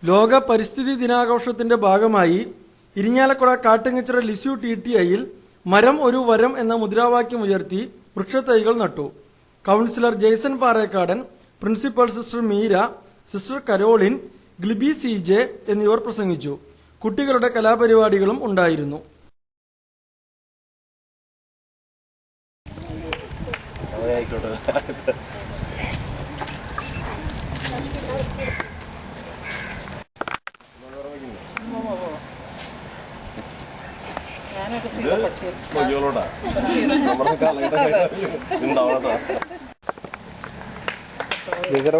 ലോക പരിസ്ഥിതി ദിനാഘോഷത്തിന്റെ ഭാഗമായി ഇരിങ്ങാലക്കുട കാട്ടുങ്ങച്ചിറ ലിസ്യു TTIയിൽ മരം ഒരു വരം എന്ന മുദ്രാവാക്യം ഉയർത്തി വൃക്ഷത്തൈകൾ നട്ടു. Councillor Jaison Parekkadan, principal sister Meera, sister Caroline, ഗ്ലിബി CJ എന്നിവർ പ്രസംഗിച്ചു. കുട്ടികളുടെ കലാപരിപാടികളും ഉണ്ടായിരുന്നു. ടീച്ചറെ